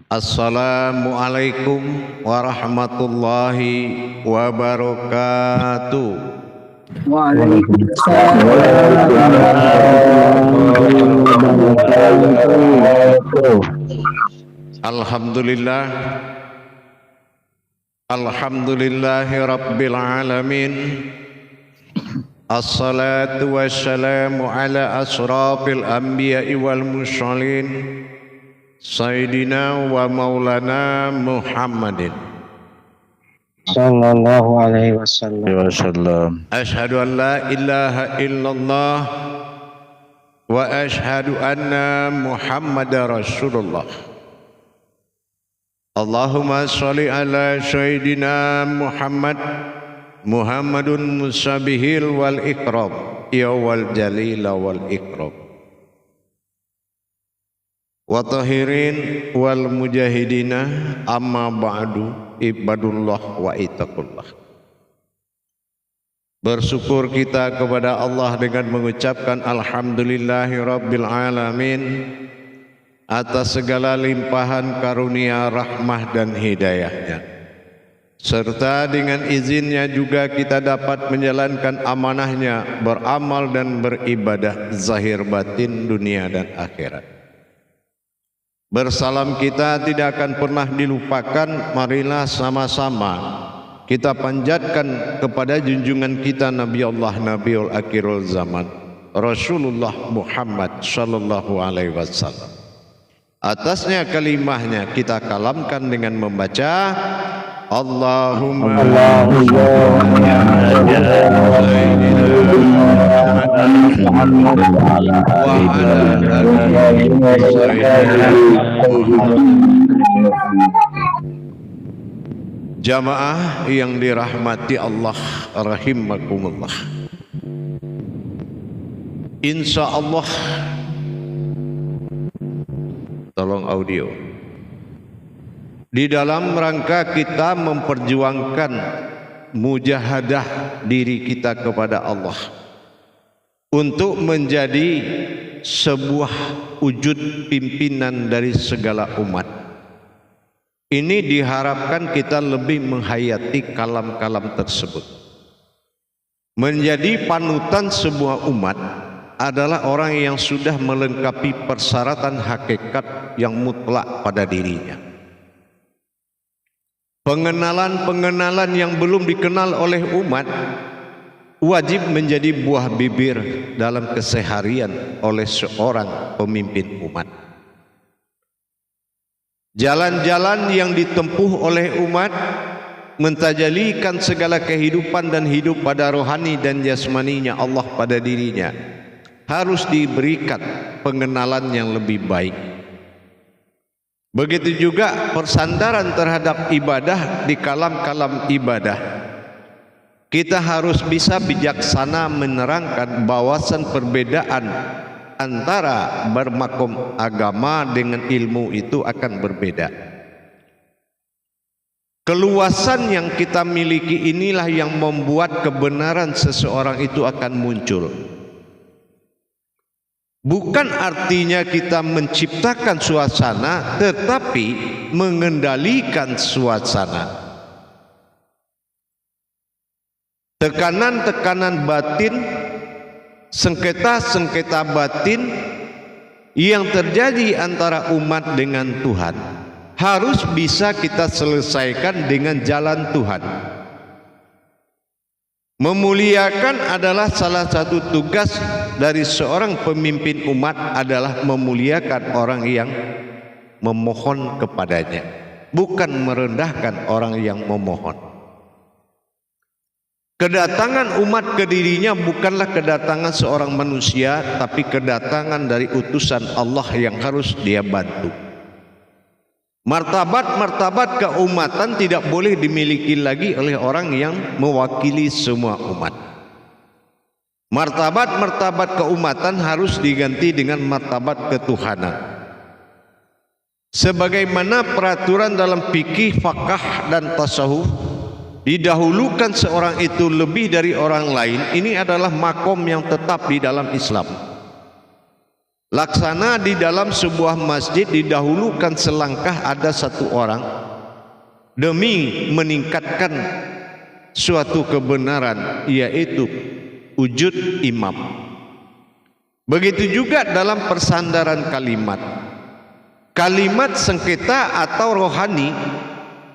Assalamualaikum warahmatullahi wabarakatuh. Waalaikumsalam. Alhamdulillah. Alhamdulillahi rabbil alamin. Assalatu wassalamu ala asrafil anbiya'i wal mursalin Sayyidina wa maulana Muhammadin Sallallahu alaihi wasallam. Ashhadu an la ilaha illallah wa ashhadu anna Muhammadar Rasulullah. Allahumma sholli ala Sayyidina Muhammadun musabihil wal ikram ya wal jalila wal ikram wa tahirin wal mujahidina amma ba'du ibadullah wa itaqullah. Bersyukur kita kepada Allah dengan mengucapkan alhamdulillahi rabbil alamin atas segala limpahan karunia rahmah dan hidayahnya, serta dengan izinnya juga kita dapat menjalankan amanahnya, beramal dan beribadah zahir batin dunia dan akhirat. Bersalam kita tidak akan pernah dilupakan. Marilah sama-sama kita panjatkan kepada junjungan kita Nabi Allah Nabiul Akhirul Zaman Rasulullah Muhammad sallallahu alaihi wasallam. Atasnya kalimahnya kita kalamkan dengan membaca Allahumma Jamaah yang dirahmati Allah rahimakumullah. Insya Allah, tolong audio. Di dalam rangka kita memperjuangkan mujahadah diri kita kepada Allah untuk menjadi sebuah wujud pimpinan dari segala umat. Ini diharapkan kita lebih menghayati kalam-kalam tersebut. Menjadi panutan sebuah umat adalah orang yang sudah melengkapi persyaratan hakikat yang mutlak pada dirinya. Pengenalan-pengenalan yang belum dikenal oleh umat wajib menjadi buah bibir dalam keseharian oleh seorang pemimpin umat. Jalan-jalan yang ditempuh oleh umat mentajalikan segala kehidupan dan hidup pada rohani dan jasmaninya Allah pada dirinya harus diberikan pengenalan yang lebih baik. Begitu juga persandaran terhadap ibadah di kalam-kalam ibadah. Kita harus bisa bijaksana menerangkan bahasan perbedaan antara bermakom agama dengan ilmu itu akan berbeda. Keluasan yang kita miliki inilah yang membuat kebenaran seseorang itu akan muncul. Bukan artinya kita menciptakan suasana, tetapi mengendalikan suasana. Tekanan-tekanan batin, sengketa-sengketa batin yang terjadi antara umat dengan Tuhan harus bisa kita selesaikan dengan jalan Tuhan. Memuliakan adalah salah satu tugas dari seorang pemimpin umat, adalah memuliakan orang yang memohon kepadanya, bukan merendahkan orang yang memohon. Kedatangan umat ke dirinya bukanlah kedatangan seorang manusia, tapi kedatangan dari utusan Allah yang harus dia bantu. Martabat-martabat keumatan tidak boleh dimiliki lagi oleh orang yang mewakili semua umat. Martabat-martabat keumatan harus diganti dengan martabat ketuhanan. Sebagaimana peraturan dalam fikih, fakah dan tasawuf, didahulukan seorang itu lebih dari orang lain, ini adalah makom yang tetap di dalam Islam. Laksana di dalam sebuah masjid didahulukan selangkah ada satu orang demi meningkatkan suatu kebenaran, yaitu wujud imam. Begitu juga dalam persandaran kalimat. Kalimat sengketa atau rohani,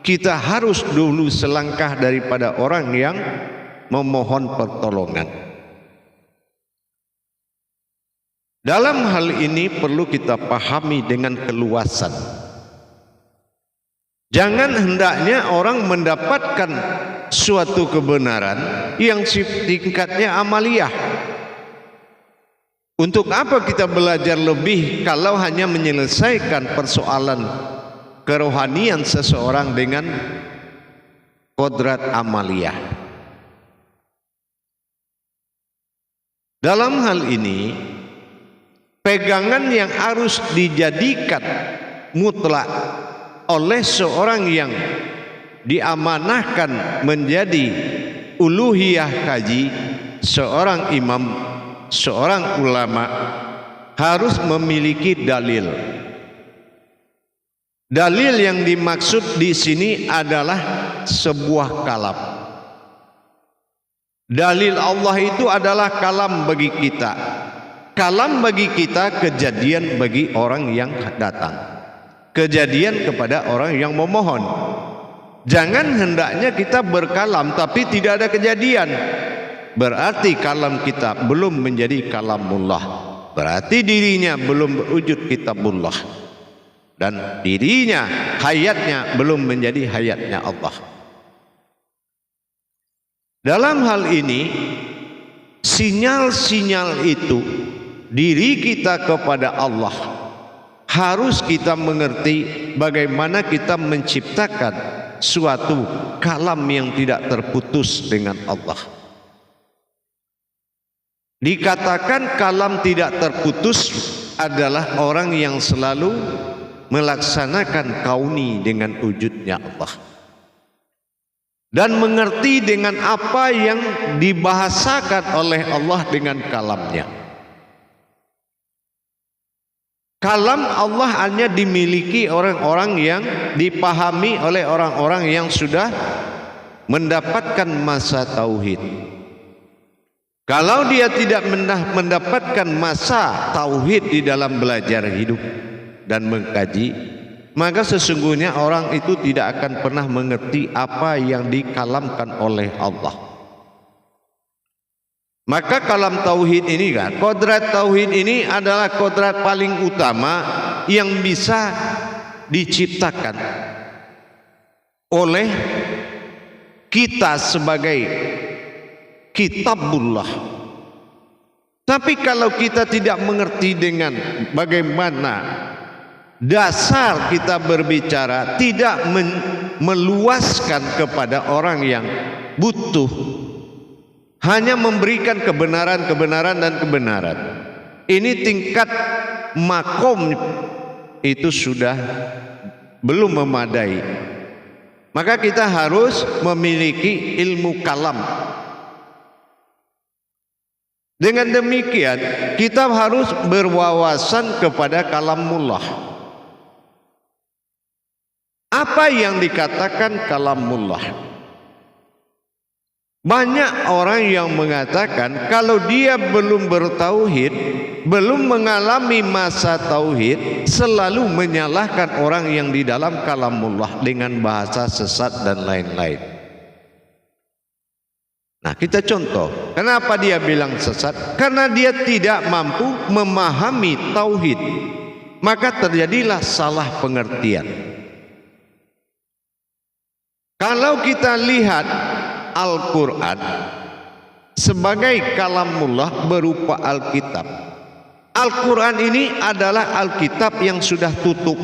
kita harus dulu selangkah daripada orang yang memohon pertolongan. Dalam hal ini perlu kita pahami dengan keluasan. Jangan hendaknya orang mendapatkan suatu kebenaran yang tingkatnya amaliyah. Untuk apa kita belajar lebih kalau hanya menyelesaikan persoalan kerohanian seseorang dengan kodrat amaliyah? Dalam hal ini, pegangan yang harus dijadikan mutlak oleh seorang yang diamanahkan menjadi uluhiyah kaji, seorang imam, seorang ulama, harus memiliki dalil. Dalil yang dimaksud di sini adalah sebuah kalam. Dalil Allah itu adalah kalam bagi kita. Kalam bagi kita kejadian bagi orang yang datang, kejadian kepada orang yang memohon. Jangan hendaknya kita berkalam tapi tidak ada kejadian. Berarti kalam kita belum menjadi kalamullah. Berarti dirinya belum berwujud kitabullah. Dan dirinya, hayatnya belum menjadi hayatnya Allah. Dalam hal ini, sinyal-sinyal itu, diri kita kepada Allah, harus kita mengerti bagaimana kita menciptakan suatu kalam yang tidak terputus dengan Allah. Dikatakan kalam tidak terputus adalah orang yang selalu melaksanakan kauni dengan wujudnya Allah dan mengerti dengan apa yang dibahasakan oleh Allah dengan kalamnya. Kalam Allah hanya dimiliki orang-orang yang dipahami oleh orang-orang yang sudah mendapatkan masa tauhid. Kalau dia tidak mendapatkan masa tauhid di dalam belajar hidup dan mengkaji, maka sesungguhnya orang itu tidak akan pernah mengerti apa yang dikalamkan oleh Allah. Maka kalam tauhid ini kan, kodrat tauhid ini adalah kodrat paling utama yang bisa diciptakan oleh kita sebagai kitabullah. Tapi kalau kita tidak mengerti dengan bagaimana dasar kita berbicara, tidak meluaskan kepada orang yang butuh, hanya memberikan kebenaran dan kebenaran, ini tingkat makom itu sudah belum memadai. Maka kita harus memiliki ilmu kalam. Dengan demikian kita harus berwawasan kepada kalamullah. Apa yang dikatakan kalamullah? Banyak orang yang mengatakan kalau dia belum bertauhid, belum mengalami masa tauhid, selalu menyalahkan orang yang di dalam kalamullah dengan bahasa sesat dan lain-lain. Nah, kita contoh, kenapa dia bilang sesat? Karena dia tidak mampu memahami tauhid, maka terjadilah salah pengertian. Kalau kita lihat Al-Quran sebagai kalamullah berupa Alkitab. Al-Quran ini adalah Alkitab yang sudah tutup.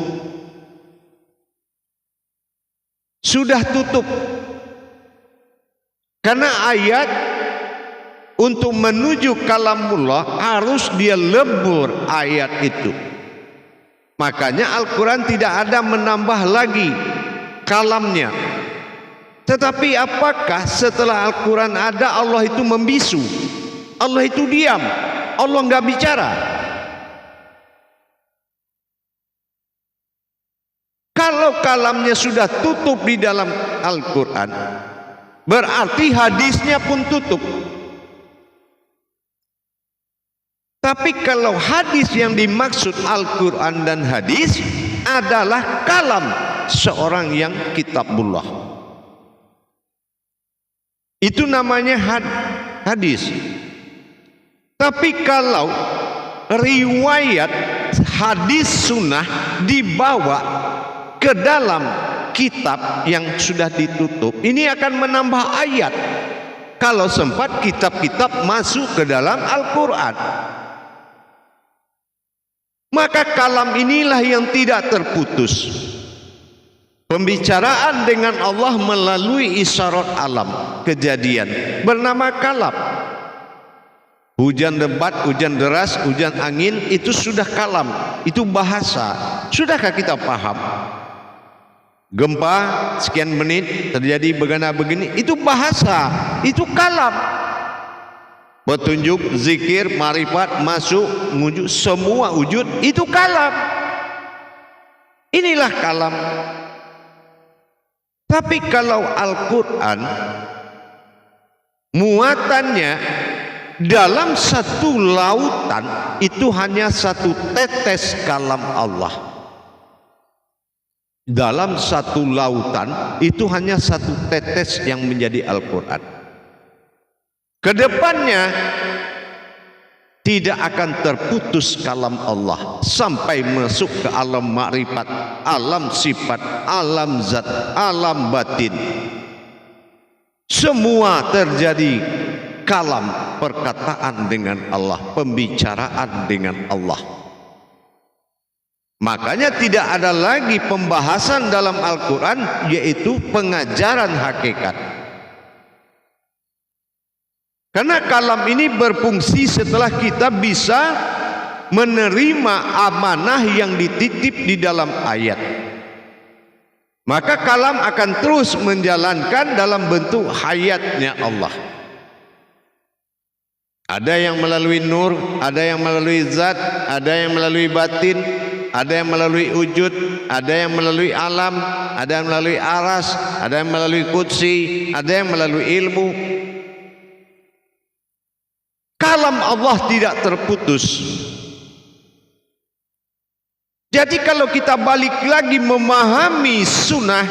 Sudah tutup. Karena ayat untuk menuju kalamullah harus dia lebur ayat itu. Makanya Al-Quran tidak ada menambah lagi kalamnya. Tetapi apakah setelah Al-Quran ada Allah itu membisu? Allah itu diam, Allah nggak bicara. Kalau kalamnya sudah tutup di dalam Al-Quran, berarti hadisnya pun tutup. Tapi kalau hadis yang dimaksud Al-Quran dan hadis adalah kalam seorang yang kitabullah, itu namanya hadis. Tapi kalau riwayat hadis sunnah dibawa ke dalam kitab yang sudah ditutup, ini akan menambah ayat. Kalau sempat kitab-kitab masuk ke dalam Al-Quran, maka kalam inilah yang tidak terputus. Pembicaraan dengan Allah melalui isyarat alam, kejadian, bernama kalam. Hujan lebat, hujan deras, hujan angin, itu sudah kalam, itu bahasa. Sudahkah kita paham? Gempa sekian menit terjadi begini, itu bahasa, itu kalam. Petunjuk, zikir, marifat, masuk, wujud, semua wujud itu kalam. Inilah kalam. Tapi kalau Al-Quran muatannya dalam satu lautan, itu hanya satu tetes kalam Allah. Dalam satu lautan itu hanya satu tetes yang menjadi Al-Quran. Kedepannya tidak akan terputus kalam Allah sampai masuk ke alam makrifat, alam sifat, alam zat, alam batin. Semua terjadi kalam, perkataan dengan Allah, pembicaraan dengan Allah. Makanya tidak ada lagi pembahasan dalam Al-Quran, yaitu pengajaran hakikat. Karena kalam ini berfungsi setelah kita bisa menerima amanah yang dititip di dalam ayat. Maka kalam akan terus menjalankan dalam bentuk hayatnya Allah. Ada yang melalui nur, ada yang melalui zat, ada yang melalui batin, ada yang melalui wujud, ada yang melalui alam, ada yang melalui aras, ada yang melalui qudsi, ada yang melalui ilmu. Kalam Allah tidak terputus. Jadi kalau kita balik lagi memahami sunnah,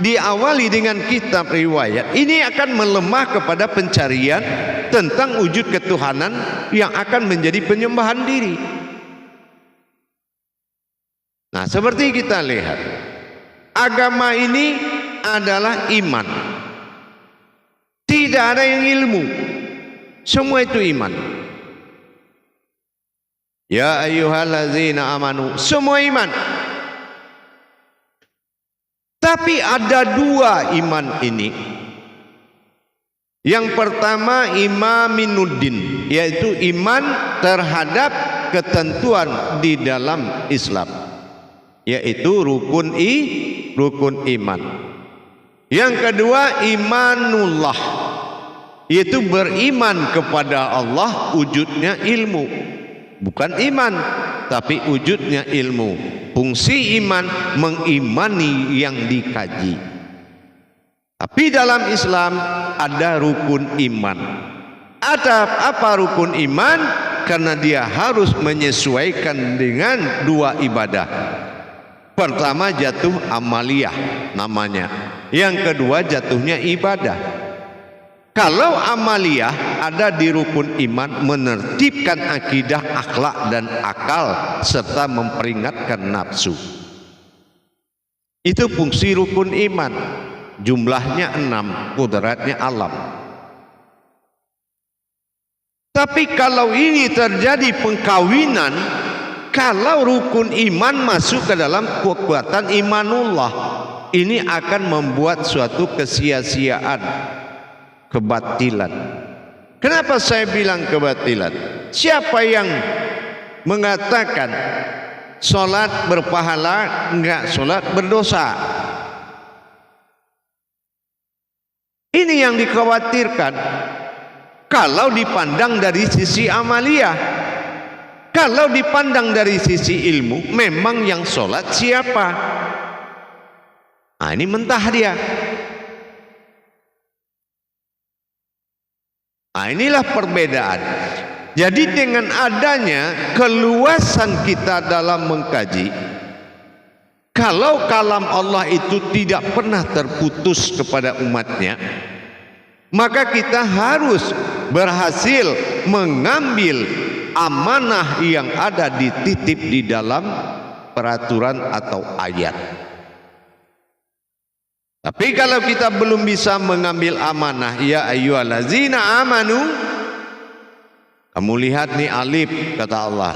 diawali dengan kitab riwayat, ini akan melemah kepada pencarian tentang wujud ketuhanan yang akan menjadi penyembahan diri. Nah, seperti kita lihat, agama ini adalah iman. Tidak ada yang ilmu, semua itu iman. Ya ayyuhallazina amanu, semua iman. Tapi ada dua iman ini. Yang pertama imaminuddin, yaitu iman terhadap ketentuan di dalam Islam, yaitu rukun iman. Yang kedua imanullah, yaitu beriman kepada Allah, wujudnya ilmu, bukan iman tapi wujudnya ilmu. Fungsi iman mengimani yang dikaji. Tapi dalam Islam ada rukun iman. Ada apa rukun iman? Karena dia harus menyesuaikan dengan dua ibadah. Pertama jatuh amaliyah namanya, yang kedua jatuhnya ibadah. Kalau amaliyah ada di rukun iman, menertibkan akidah, akhlak dan akal serta memperingatkan nafsu. Itu fungsi rukun iman. Jumlahnya 6, kudratnya alam. Tapi kalau ini terjadi pengkawinan, kalau rukun iman masuk ke dalam kekuatan imanullah, ini akan membuat suatu kesia-siaan, kebatilan. Kenapa saya bilang kebatilan? Siapa yang mengatakan sholat berpahala, enggak sholat berdosa? Ini yang dikhawatirkan. Kalau dipandang dari sisi amaliyah, kalau dipandang dari sisi ilmu, memang yang sholat siapa? Nah, ini mentah dia. Nah, inilah perbedaan. Jadi dengan adanya keluasan kita dalam mengkaji, kalau kalam Allah itu tidak pernah terputus kepada umatnya, maka kita harus berhasil mengambil amanah yang ada dititip di dalam peraturan atau ayat. Tapi kalau kita belum bisa mengambil amanah, ya ayyuhallazina amanu, kamu lihat nih alif kata Allah.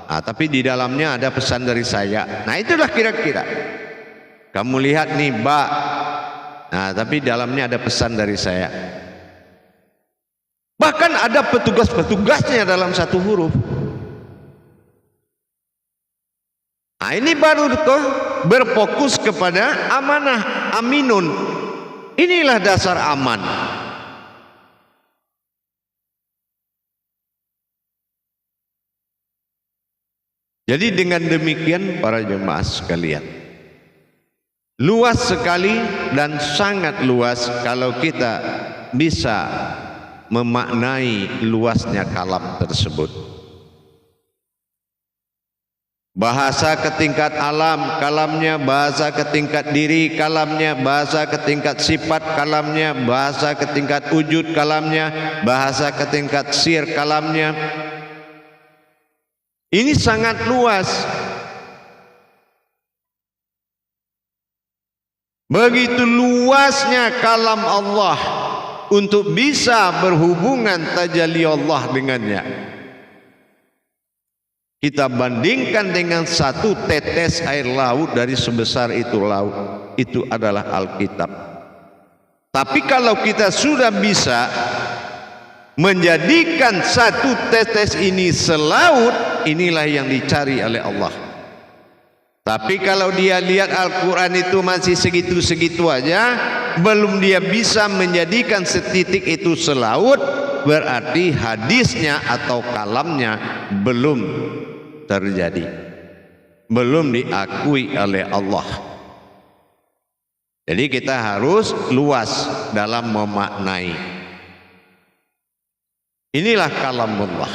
Nah, tapi di dalamnya ada pesan dari saya. Nah, itulah kira-kira. Kamu lihat nih ba. Nah, tapi dalamnya ada pesan dari saya. Bahkan ada petugas-petugasnya dalam satu huruf. Nah, ini baru tuh berfokus kepada amanah, aminun. Inilah dasar aman. Jadi dengan demikian para jemaah sekalian, luas sekali dan sangat luas kalau kita bisa memaknai luasnya kalam tersebut. Bahasa ke tingkat alam, kalamnya. Bahasa ke tingkat diri, kalamnya. Bahasa ke tingkat sifat, kalamnya. Bahasa ke tingkat wujud, kalamnya. Bahasa ke tingkat sir, kalamnya. Ini sangat luas. Begitu luasnya kalam Allah untuk bisa berhubungan tajalli Allah dengannya. Kita bandingkan dengan satu tetes air laut dari sebesar itu laut. Itu adalah Alkitab. Tapi kalau kita sudah bisa menjadikan satu tetes ini selaut, inilah yang dicari oleh Allah. Tapi kalau dia lihat Al-Quran itu masih segitu-segitu aja, belum dia bisa menjadikan setitik itu selaut, berarti hadisnya atau kalamnya belum terjadi, belum diakui oleh Allah. Jadi kita harus luas dalam memaknai. Inilah kalamullah.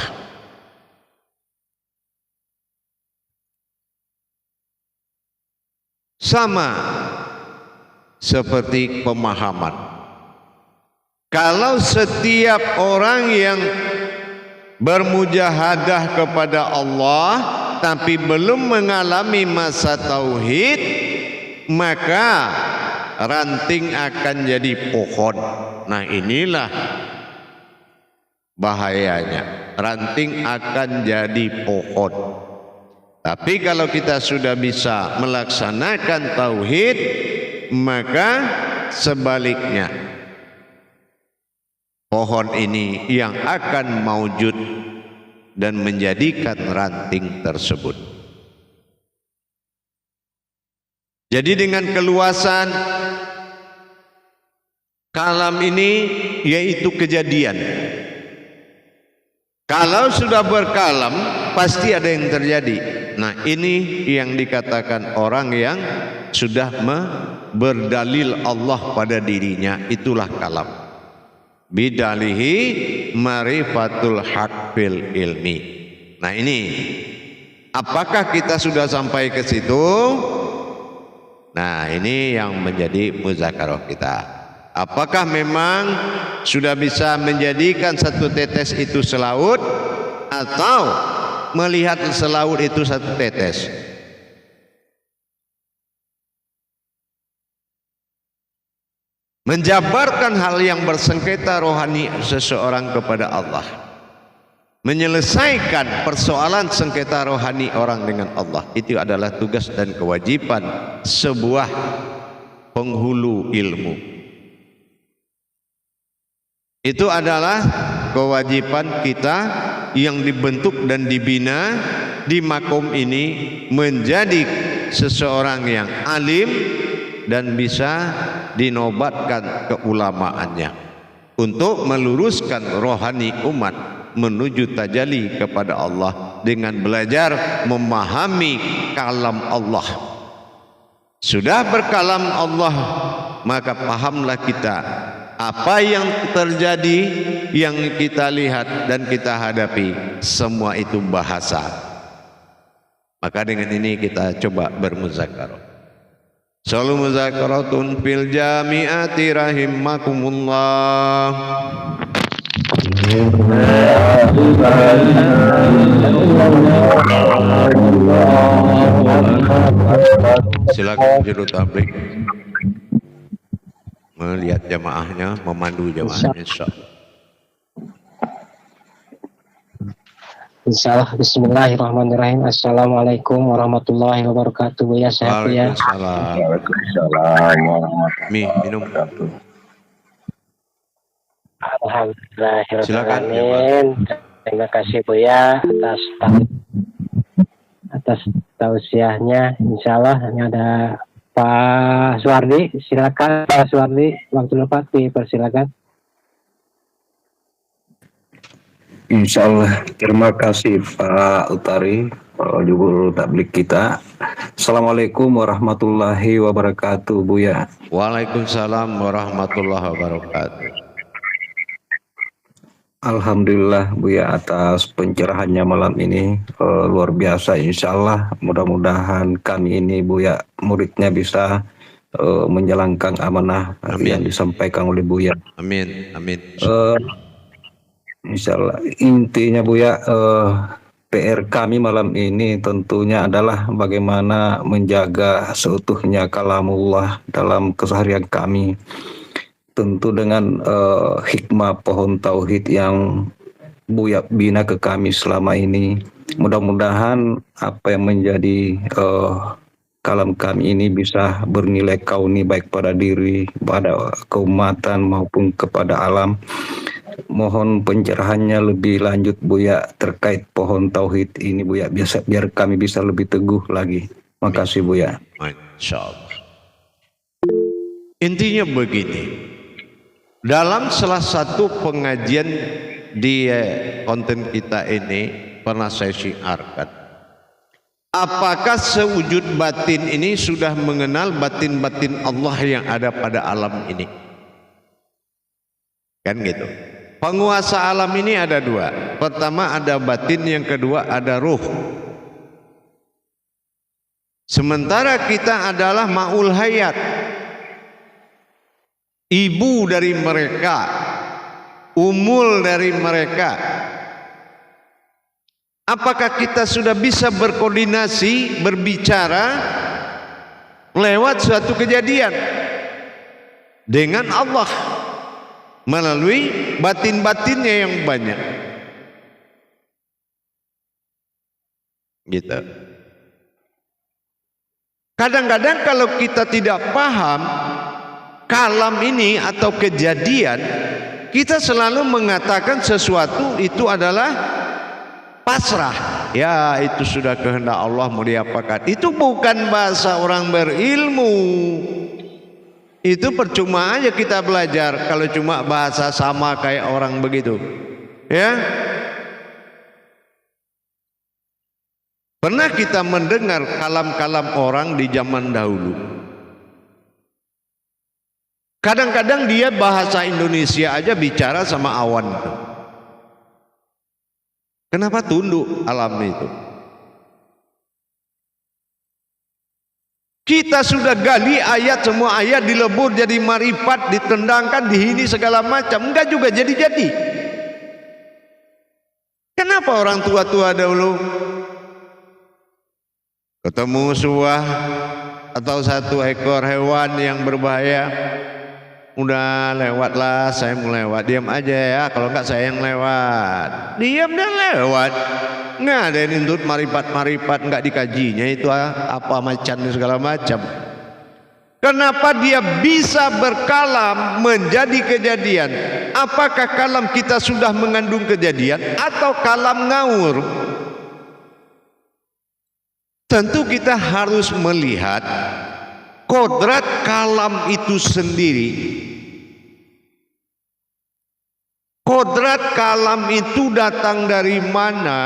Sama seperti pemahaman. Kalau setiap orang yang bermujahadah kepada Allah tapi belum mengalami masa tauhid, maka ranting akan jadi pohon. Nah, inilah bahayanya. Ranting akan jadi pohon. Tapi kalau kita sudah bisa melaksanakan tauhid, maka sebaliknya, pohon ini yang akan maujud dan menjadikan ranting tersebut. Jadi dengan keluasan kalam ini yaitu kejadian. Kalau sudah berkalam pasti ada yang terjadi. Nah, ini yang dikatakan orang yang sudah berdalil Allah pada dirinya, itulah kalam. Bidalihi marifatul haq fil ilmi. Nah, ini apakah kita sudah sampai ke situ? Nah, ini yang menjadi muzakarah kita. Apakah memang sudah bisa menjadikan satu tetes itu selaut, atau melihat selaut itu satu tetes? Menjabarkan hal yang bersengketa rohani seseorang kepada Allah, menyelesaikan persoalan sengketa rohani orang dengan Allah, itu adalah tugas dan kewajiban sebuah penghulu ilmu. Itu adalah kewajiban kita yang dibentuk dan dibina di makom ini menjadi seseorang yang alim dan bisa dinobatkan keulamaannya untuk meluruskan rohani umat menuju tajalli kepada Allah dengan belajar memahami kalam Allah Sudah berkalam Allah, maka pahamlah kita apa yang terjadi, yang kita lihat dan kita hadapi, semua itu bahasa. Maka dengan ini kita coba bermuzakarah. Salu muzakaratun fil jami'ati rahimakumullah. Silakan juru tablik melihat jamaahnya, memandu jamaahnya, Insyaallah. Bismillahirrahmanirrahim. Assalamualaikum warahmatullahi wabarakatuh. Ya, sehat ya. Waalaikumsalam warahmatullahi wabarakatuh. Alhamdulillahirrahmanirrahim. Terima kasih Buya atas tausiahnya. Insyaallah ini ada Pak Suwardi. Silakan Pak Suwardi, waktu lepas dipersilakan. Insyaallah. Terima kasih Pak Utari, juru tablik kita. Assalamualaikum warahmatullahi wabarakatuh, Buya. Waalaikumsalam warahmatullahi wabarakatuh. Alhamdulillah Buya atas pencerahannya malam ini, luar biasa. Insyaallah mudah-mudahan kami ini Buya muridnya bisa menjalankan amanah yang disampaikan oleh Buya. Amin, amin. Insyaallah. Intinya Buya, PR kami malam ini tentunya adalah bagaimana menjaga seutuhnya kalamullah dalam keseharian kami. Tentu dengan hikmah pohon tauhid yang Buya bina ke kami selama ini. Mudah-mudahan apa yang menjadi kalam kami ini bisa bernilai kauni, baik pada diri, pada keumatan maupun kepada alam. Mohon pencerahannya lebih lanjut Buya terkait pohon tauhid ini Buya, biar kami bisa lebih teguh lagi. Makasih Buya. Insyaallah. Intinya begini, dalam salah satu pengajian di konten kita ini pernah saya syiarkan, apakah sewujud batin ini sudah mengenal batin-batin Allah yang ada pada alam ini? Kan gitu. Penguasa alam ini ada dua. Pertama ada batin, yang kedua ada ruh. Sementara kita adalah ma'ul hayat, ibu dari mereka, umul dari mereka. Apakah kita sudah bisa berkoordinasi, berbicara lewat suatu kejadian dengan Allah melalui batin-batinnya yang banyak? Gitu. Kadang-kadang kalau kita tidak paham kalam ini atau kejadian, kita selalu mengatakan sesuatu itu adalah pasrah. Ya, itu sudah kehendak Allah, mau diapakan. Itu bukan bahasa orang berilmu. Itu percuma aja kita belajar kalau cuma bahasa sama kayak orang begitu. Ya. Pernah kita mendengar kalam-kalam orang di zaman dahulu. Kadang-kadang dia bahasa Indonesia aja bicara sama awan itu. Kenapa tunduk alam itu? Kita sudah gali ayat, semua ayat dilebur jadi marifat, ditendangkan, dihini segala macam, enggak juga jadi-jadi. Kenapa orang tua-tua dahulu ketemu suah atau satu ekor hewan yang berbahaya, udah lewatlah, saya mau lewat, diam aja ya, kalau enggak saya yang lewat, diam dan lewat. Nggak ada yang nuntut marifat-marifat, nggak dikajinya itu apa macan segala macam. Kenapa dia bisa berkalam menjadi kejadian? Apakah kalam kita sudah mengandung kejadian atau kalam ngawur? Tentu kita harus melihat kodrat kalam itu sendiri. Kodrat kalam itu datang dari mana?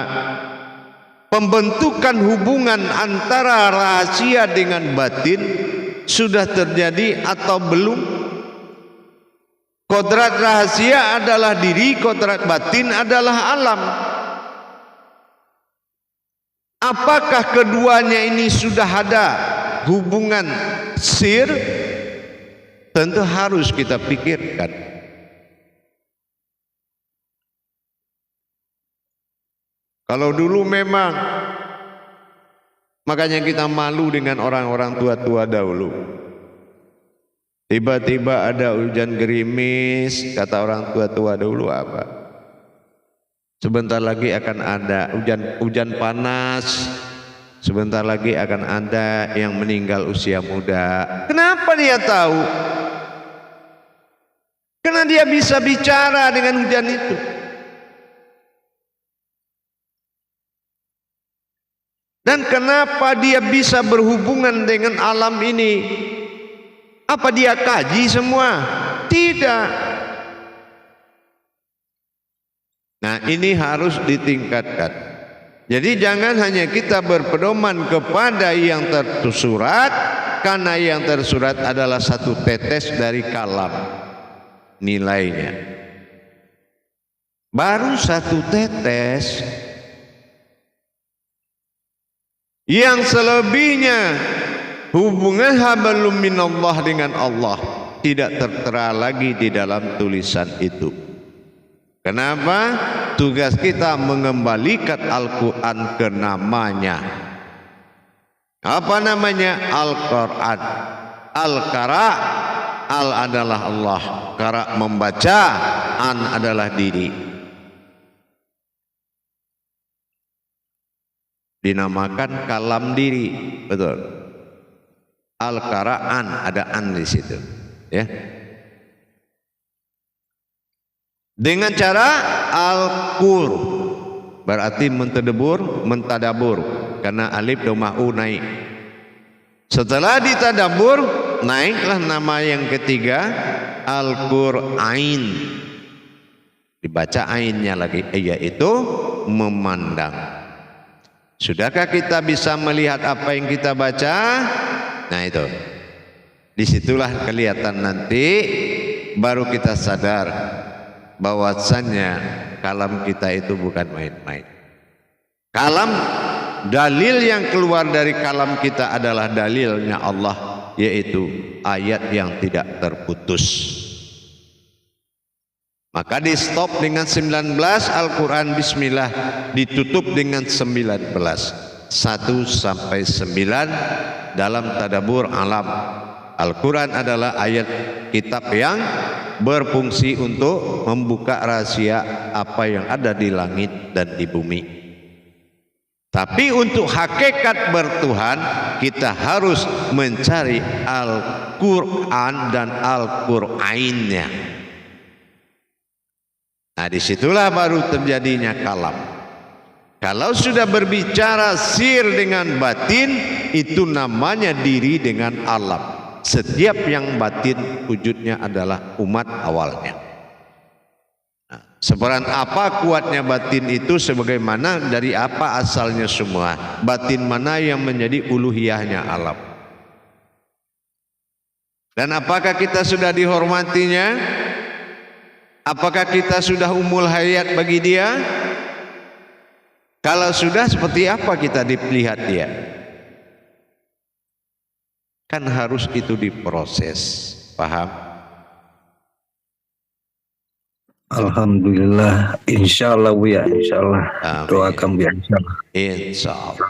Pembentukan hubungan antara rahasia dengan batin sudah terjadi atau belum? Kodrat rahasia adalah diri, kodrat batin adalah alam. Apakah keduanya ini sudah ada hubungan sir? Tentu harus kita pikirkan. Kalau dulu memang, makanya kita malu dengan orang-orang tua-tua dahulu. Tiba-tiba ada hujan gerimis, kata orang tua-tua dahulu apa? Sebentar lagi akan ada hujan panas, sebentar lagi akan ada yang meninggal usia muda. Kenapa dia tahu? Karena dia bisa bicara dengan hujan itu. Dan kenapa dia bisa berhubungan dengan alam ini? Apa dia kaji semua? Tidak. Nah, ini harus ditingkatkan. Jadi jangan hanya kita berpedoman kepada yang tersurat, karena yang tersurat adalah satu tetes dari kalam nilainya. Baru satu tetes. Yang selebihnya hubungan hablum minallah dengan Allah tidak tertera lagi di dalam tulisan itu. Kenapa? Tugas kita mengembalikan Al-Quran ke namanya. Apa namanya? Al-Quran. Al-Qara, Al adalah Allah, Qara membaca, An adalah diri. Dinamakan kalam diri, betul. Al-Qara'an, ada an di situ, ya. Dengan cara al-qur, berarti mentadabur, karena alif dhamma u naik. Setelah ditadabur, naiklah nama yang ketiga, al-Qur'ain. Dibaca ainnya lagi, yaitu memandang. Sudahkah kita bisa melihat apa yang kita baca? Nah itu, disitulah kelihatan nanti, baru kita sadar bahwasannya kalam kita itu bukan main-main. Kalam, dalil yang keluar dari kalam kita adalah dalilnya Allah, yaitu ayat yang tidak terputus. Maka di stop dengan 19, Al-Quran Bismillah ditutup dengan 19, 1 sampai 9 dalam tadabur alam. Al-Quran adalah ayat kitab yang berfungsi untuk membuka rahasia apa yang ada di langit dan di bumi. Tapi untuk hakikat bertuhan, kita harus mencari Al-Quran dan Al-Qur'ainnya. Nah, disitulah baru terjadinya kalam. Kalau sudah berbicara sir dengan batin, itu namanya diri dengan alam. Setiap yang batin wujudnya adalah umat awalnya. Nah, seperan apa kuatnya batin itu, sebagaimana dari apa asalnya semua. Batin mana yang menjadi uluhiyahnya alam. Dan apakah kita sudah dihormatinya? Apakah kita sudah umul hayat bagi dia? Kalau sudah, seperti apa kita dilihat dia? Kan harus itu diproses, paham? Alhamdulillah, insya Allah Bu ya, insya Allah. Doakan Bu ya, insya Allah. Insya Allah.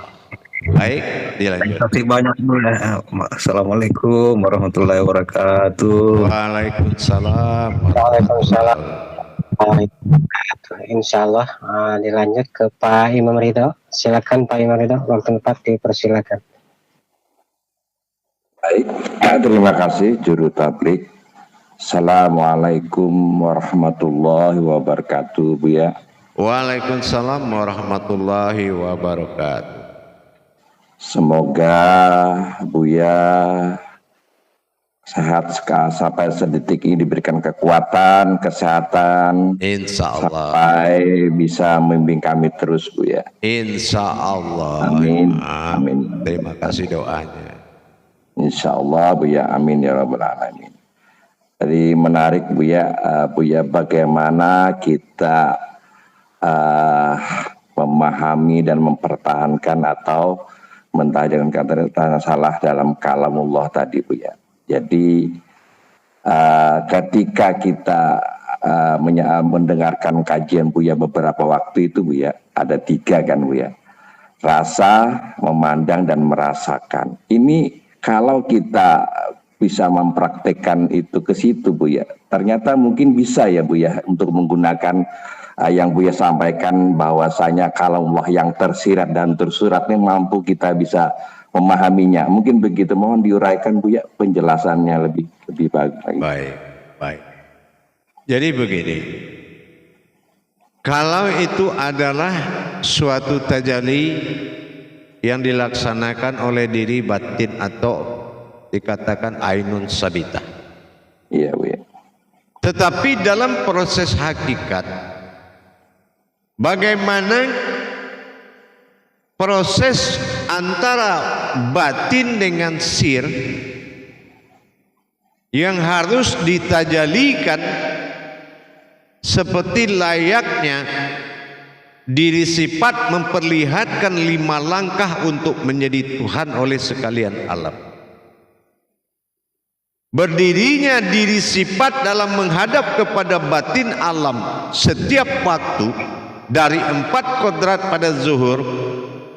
Baik, dilanjut. Terima kasih banyak Bu ya. Assalamualaikum warahmatullahi wabarakatuh. Waalaikumsalam. Waalaikumsalam. Insya Allah dilanjut ke Pak Imam Ridho. Silakan Pak Imam Ridho, waktu tempat dipersilakan. Baik, terima kasih juru tablik. Assalamualaikum warahmatullahi wabarakatuh Bu ya. Waalaikumsalam warahmatullahi wabarakatuh. Semoga Buya sehat sampai sedetik ini, diberikan kekuatan, kesehatan, insya Allah, sampai bisa membimbing kami terus Buya. Insya Allah. Amin. Amin. Terima kasih doanya. Insyaallah Buya, amin ya rabbal alamin. Jadi menarik Buya, Buya bagaimana kita memahami dan mempertahankan atau mentajamkan kata salah dalam kalamullah tadi Buya. Jadi ketika kita mendengarkan kajian Buya beberapa waktu itu Buya, ada 3 kan Buya, rasa, memandang, dan merasakan. Ini kalau kita bisa mempraktekkan itu ke situ Buya, ternyata mungkin bisa ya Buya untuk menggunakan yang Buya sampaikan bahwasanya kalau Allah yang tersirat dan tersurat ini mampu kita bisa memahaminya. Mungkin begitu, mohon diuraikan Buya penjelasannya lebih bagus lagi. Baik. Jadi begini, kalau itu adalah suatu tajalli yang dilaksanakan oleh diri batin atau dikatakan ainun sabitah. Iya Buya. Tetapi dalam proses hakikat, bagaimana proses antara batin dengan sir yang harus ditajalikan seperti layaknya diri sifat memperlihatkan 5 langkah untuk menjadi Tuhan oleh sekalian alam. Berdirinya diri sifat dalam menghadap kepada batin alam setiap waktu dari 4 kodrat pada zuhur,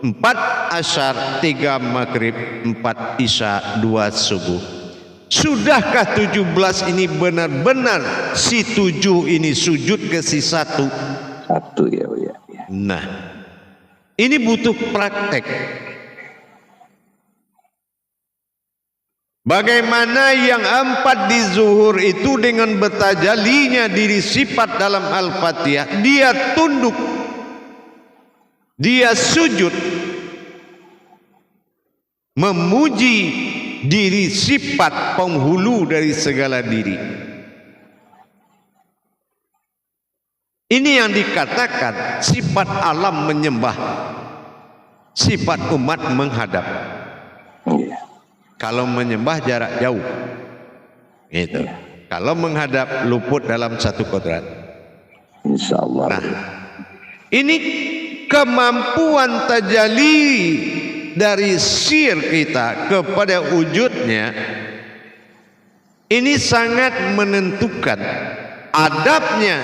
4 asyar, 3 maghrib, 4 isya, 2 subuh. Sudahkah 17 ini benar-benar si 7 ini sujud ke si 1? Satu ya Buya. Nah, ini butuh praktek. Bagaimana yang 4 di zuhur itu dengan bertajalinya diri sifat dalam Al-Fatihah, dia tunduk, dia sujud, memuji diri sifat penghulu dari segala diri. Ini yang dikatakan sifat alam menyembah, sifat umat menghadap. Kalau menyembah jarak jauh, gitu. Kalau menghadap luput dalam 1 kodrat. Insyaallah. Nah, ini kemampuan tajalli dari sir kita kepada wujudnya, ini sangat menentukan adabnya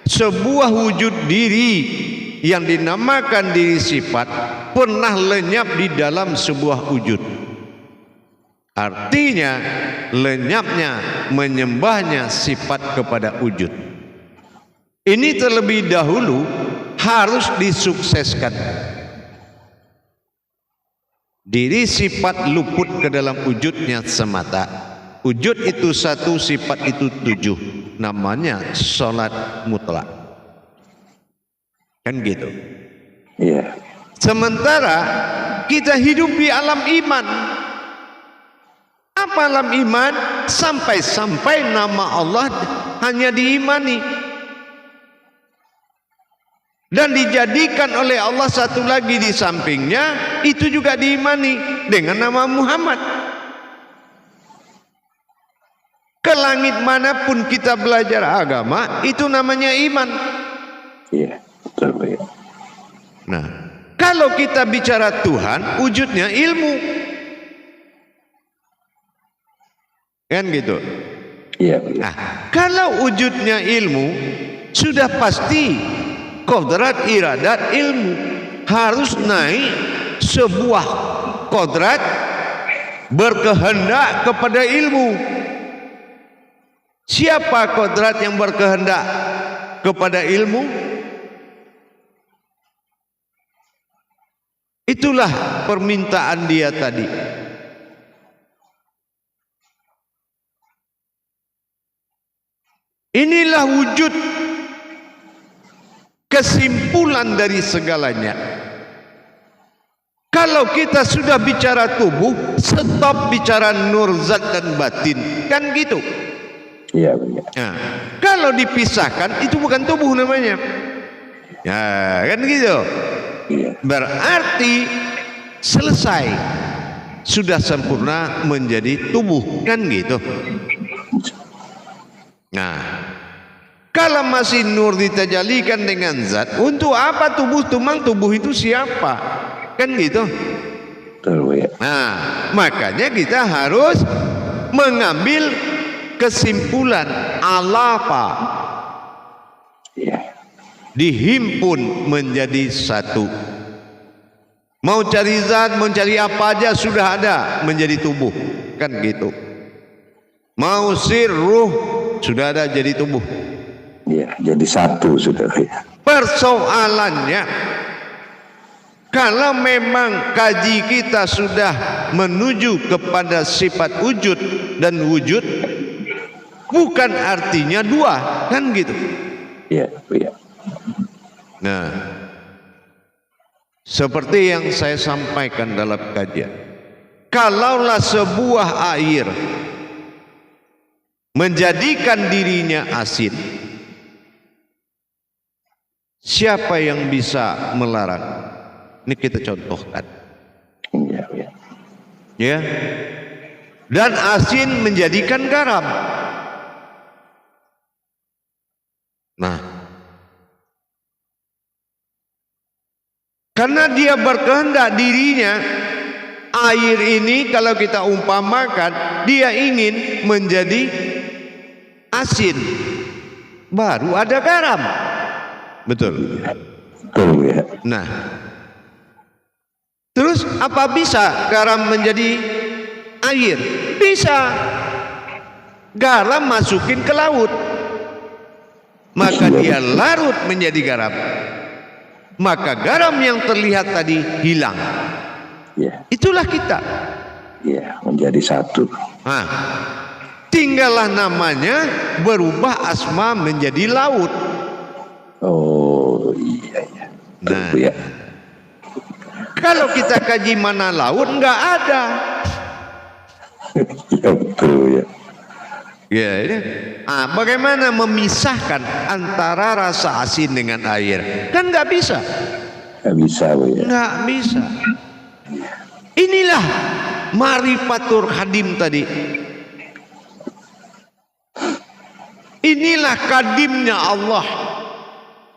sebuah wujud diri yang dinamakan diri sifat pernah lenyap di dalam sebuah wujud. Artinya lenyapnya menyembahnya sifat kepada wujud. Ini terlebih dahulu harus disukseskan. Diri sifat luput ke dalam wujudnya semata. Wujud itu 1, sifat itu 7. Namanya sholat mutlak. Kan gitu. Iya. Sementara kita hidup di alam iman. Apa alam iman? Sampai-sampai nama Allah hanya diimani dan dijadikan oleh Allah satu lagi di sampingnya, itu juga diimani dengan nama Muhammad. Ke langit manapun kita belajar agama, itu namanya iman. Iya, betul ya. Nah, kalau kita bicara Tuhan, wujudnya ilmu. Kan gitu. Iya. Nah, kalau wujudnya ilmu, sudah pasti kodrat iradat ilmu harus naik sebuah kodrat berkehendak kepada ilmu. Siapa kodrat yang berkehendak kepada ilmu? Itulah permintaan dia tadi. Inilah wujud kesimpulan dari segalanya. Kalau kita sudah bicara tubuh, stop bicara nur zat dan batin, kan gitu. Iya benar. Nah, kalau dipisahkan itu bukan tubuh namanya. Ya, kan gitu. Iya. Berarti selesai sudah sempurna menjadi tubuh, kan gitu. Nah, kalau masih nur ditajalikan dengan zat, untuk apa tubuh? Tumang tubuh itu siapa? Kan gitu. Betul ya. Nah, makanya kita harus mengambil kesimpulan alapa. Ya. Dihimpun menjadi satu. Mau cari zat, mau cari apa aja sudah ada menjadi tubuh, kan gitu. Mau sir, ruh sudah ada jadi tubuh. Ya, jadi satu sudah ya. Persoalannya, kalau memang kaji kita sudah menuju kepada sifat wujud dan wujud, bukan artinya dua, kan gitu. Iya, iya. Nah, seperti yang saya sampaikan dalam kajian, kalaulah sebuah air menjadikan dirinya asin, siapa yang bisa melarang? Ini kita contohkan. Iya, iya. Ya. Dan asin menjadikan garam. Nah, karena dia berkehendak dirinya, air ini kalau kita umpamakan, dia ingin menjadi asin, baru ada garam. Betul. Betul ya. Nah, terus apa bisa garam menjadi air? Bisa. Garam masukin ke laut, maka dia larut menjadi garam. Maka garam yang terlihat tadi hilang. Ya. Itulah kita. Ya, menjadi satu. Nah, tinggallah namanya berubah asma menjadi laut. Oh iya ya. Nah, Ya. kalau kita kaji mana laut, enggak ada. Ya betul ya. Ya, ya. Ah, bagaimana memisahkan antara rasa asin dengan air? Kan nggak bisa. Nggak bisa Bu ya. Nggak bisa. Inilah marifatur hadim tadi. Inilah kadimnya Allah.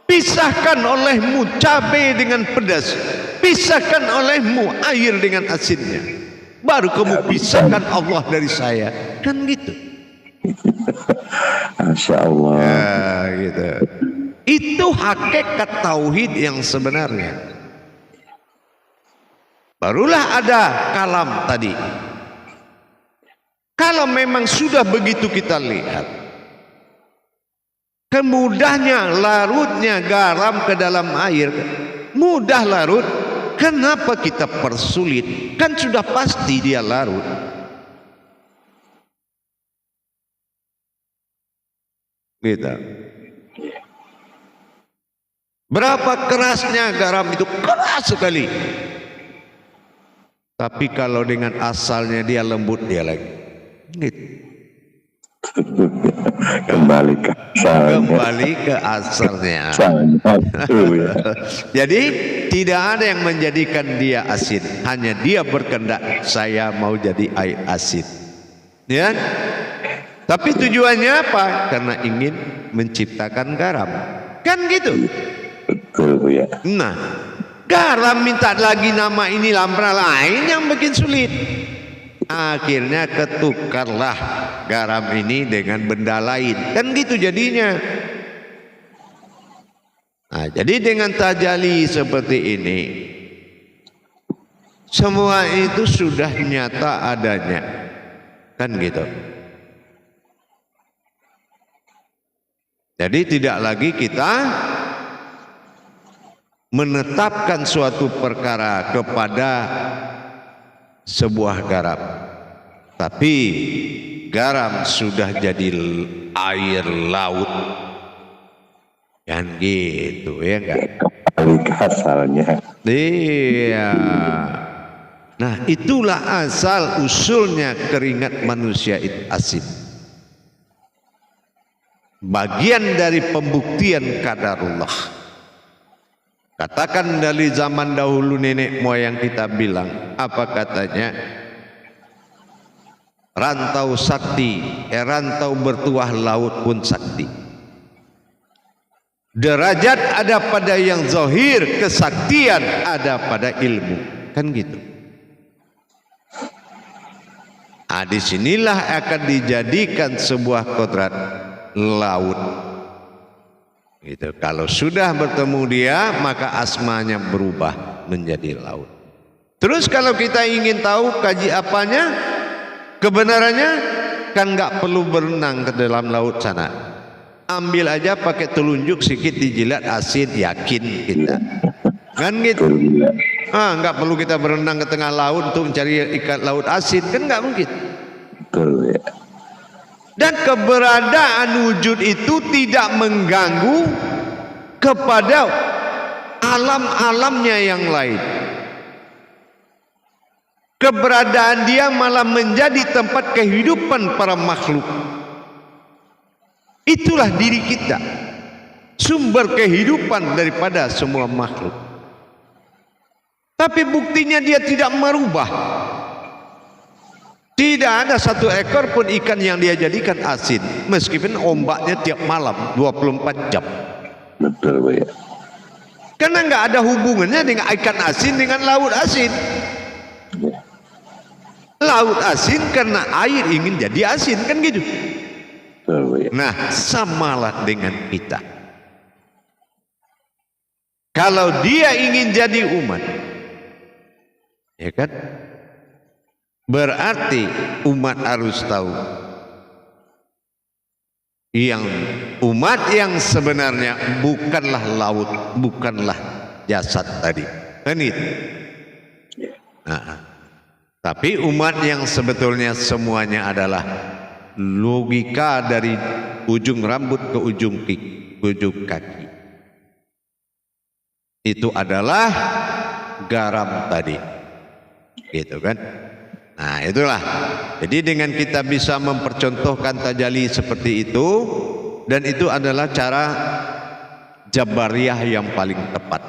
Pisahkan olehmu cabai dengan pedas, pisahkan olehmu air dengan asinnya, baru kamu pisahkan Allah dari saya. Kan gitu. Masya Allah. Ya, gitu. Itu hakikat tauhid yang sebenarnya. Barulah ada kalam tadi. Kalau memang sudah begitu kita lihat, kemudahnya larutnya garam ke dalam air, mudah larut. Kenapa kita persulit? Kan sudah pasti dia larut. Gitu. Berapa kerasnya garam itu, keras sekali. Tapi kalau dengan asalnya dia lembut dia lagi. Gitu. Kembali ke asalnya. Kembali ke asalnya. Ya. Jadi tidak ada yang menjadikan dia asin, hanya dia berkehendak saya mau jadi air asin. Ya. Tapi tujuannya apa? Karena ingin menciptakan garam. Kan gitu. Betul Bu ya. Nah, garam minta lagi nama ini nama lain yang bikin sulit. Akhirnya ketukarlah garam ini dengan benda lain. Kan gitu jadinya. Nah, jadi dengan tajali seperti ini, semua itu sudah nyata adanya. Kan gitu. Jadi tidak lagi kita menetapkan suatu perkara kepada sebuah garam, tapi garam sudah jadi air laut, kan gitu ya enggak? Kembali ke asalnya. Iya. Nah, itulah asal usulnya keringat manusia itu asin. Bagian dari pembuktian qadarullah. Katakan dari zaman dahulu nenek moyang kita bilang, apa katanya? rantau sakti, rantau bertuah laut pun sakti. Derajat ada pada yang zahir, kesaktian ada pada ilmu, kan gitu. Disinilah akan dijadikan sebuah kodrat laut. Gitu. Kalau sudah bertemu dia, maka asmanya berubah menjadi laut. Terus kalau kita ingin tahu kaji apanya, kebenarannya, kan nggak perlu berenang ke dalam laut sana. Ambil aja pakai telunjuk sedikit dijilat asin, yakin kita. Kan gitu. Nggak perlu kita berenang ke tengah laut untuk mencari ikan laut asin, kan nggak mungkin. Betul, ya. Dan keberadaan wujud itu tidak mengganggu kepada alam-alamnya yang lain. Keberadaan dia malah menjadi tempat kehidupan para makhluk. Itulah diri kita, sumber kehidupan daripada semua makhluk. Tapi buktinya dia tidak merubah. Tidak ada satu ekor pun ikan yang dia jadikan asin, meskipun ombaknya tiap malam 24 jam. Betul, ya. Karena nggak ada hubungannya dengan ikan asin dengan laut asin. Laut asin karena air ingin jadi asin, kan gitu. Betul, ya. Nah, samalah dengan kita. Kalau dia ingin jadi umat, ya kan? Berarti umat harus tahu yang umat yang sebenarnya bukanlah laut, bukanlah jasad tadi. Kan itu. Tapi umat yang sebetulnya semuanya adalah logika dari ujung rambut ke ujung kaki. Itu adalah garam tadi. Gitu kan? Nah, itulah. Jadi dengan kita bisa mempercontohkan tajalli seperti itu, dan itu adalah cara Jabariyah yang paling tepat.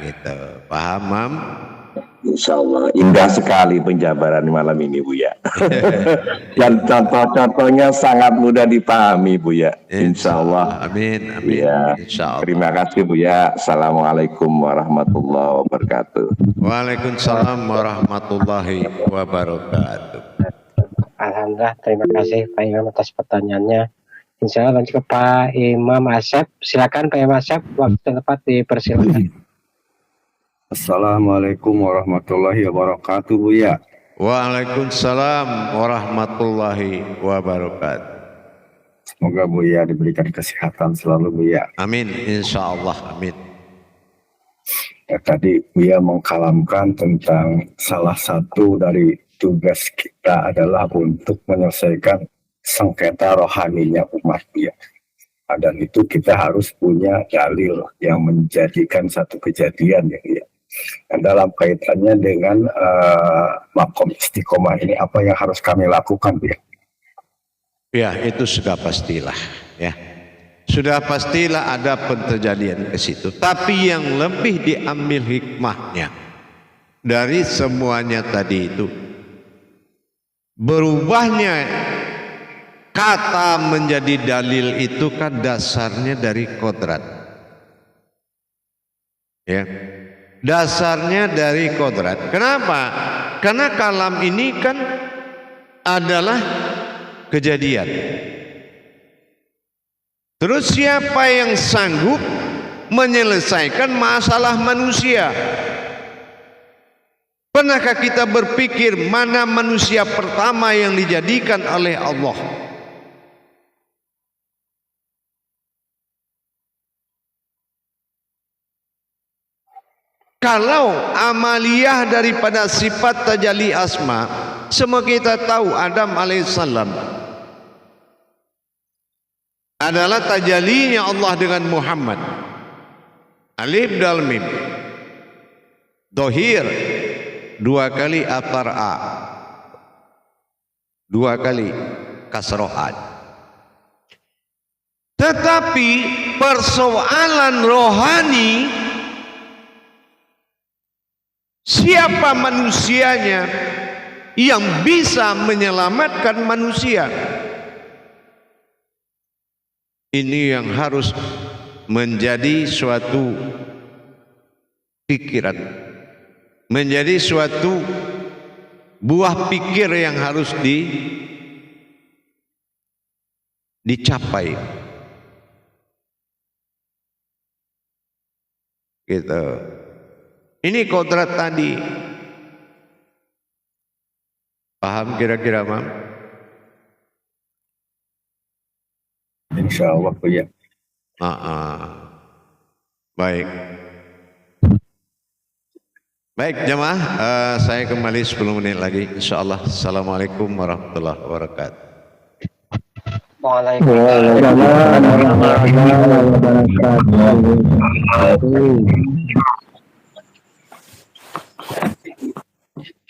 Gitu. Paham, Mam? Insya Allah indah sekali penjabaran malam ini, Buya. Dan contoh-contohnya sangat mudah dipahami, Buya. Insya Allah. Amin, amin. Ya. Insya Allah. Terima kasih, Buya. Assalamualaikum warahmatullahi wabarakatuh. Waalaikumsalam warahmatullahi wabarakatuh. Alhamdulillah, terima kasih Pak Imam atas pertanyaannya. Insya Allah lanjut ke Pak Imam Asep. Silakan Pak Imam Asep, waktu tepat dipersilakan. Assalamualaikum warahmatullahi wabarakatuh, Buya. Waalaikumsalam warahmatullahi wabarakatuh. Semoga Buya diberikan kesehatan selalu, Buya. Amin, insya Allah, amin. Tadi Buya mengkalamkan tentang salah satu dari tugas kita adalah untuk menyelesaikan sengketa rohaninya umat, Buya. Dan itu kita harus punya dalil yang menjadikan satu kejadian, ya. Dan dalam kaitannya dengan makom istiqomah ini, apa yang harus kami lakukan, Buya? Ya, itu sudah pastilah, ya. Sudah pastilah ada penterjadian ke situ. Tapi yang lebih diambil hikmahnya dari semuanya tadi itu, berubahnya kata menjadi dalil itu kan dasarnya dari kodrat. Ya. Dasarnya dari kodrat. Kenapa? Karena kalam ini kan adalah kejadian. Terus siapa yang sanggup menyelesaikan masalah manusia? Pernahkah kita berpikir mana manusia pertama yang dijadikan oleh Allah? Kalau amaliyah daripada sifat tajalli asma, semua kita tahu Adam alaihissalam adalah tajallinya Allah dengan Muhammad. Alif dal mim, dohir, dua kali atar'a, dua kali kasrohan. Tetapi persoalan rohani, siapa manusianya? yang bisa menyelamatkan manusia. Ini yang harus menjadi suatu pikiran, menjadi suatu buah pikir yang harus dicapai. Gitu. Ini kodrat tadi. Paham kira-kira, Mam? Insya Allah Buya. Baik. Baik jemaah, saya kembali 10 menit lagi. Insyaallah. Assalamualaikum warahmatullahi wabarakatuh. Waalaikumsalam warahmatullahi wabarakatuh.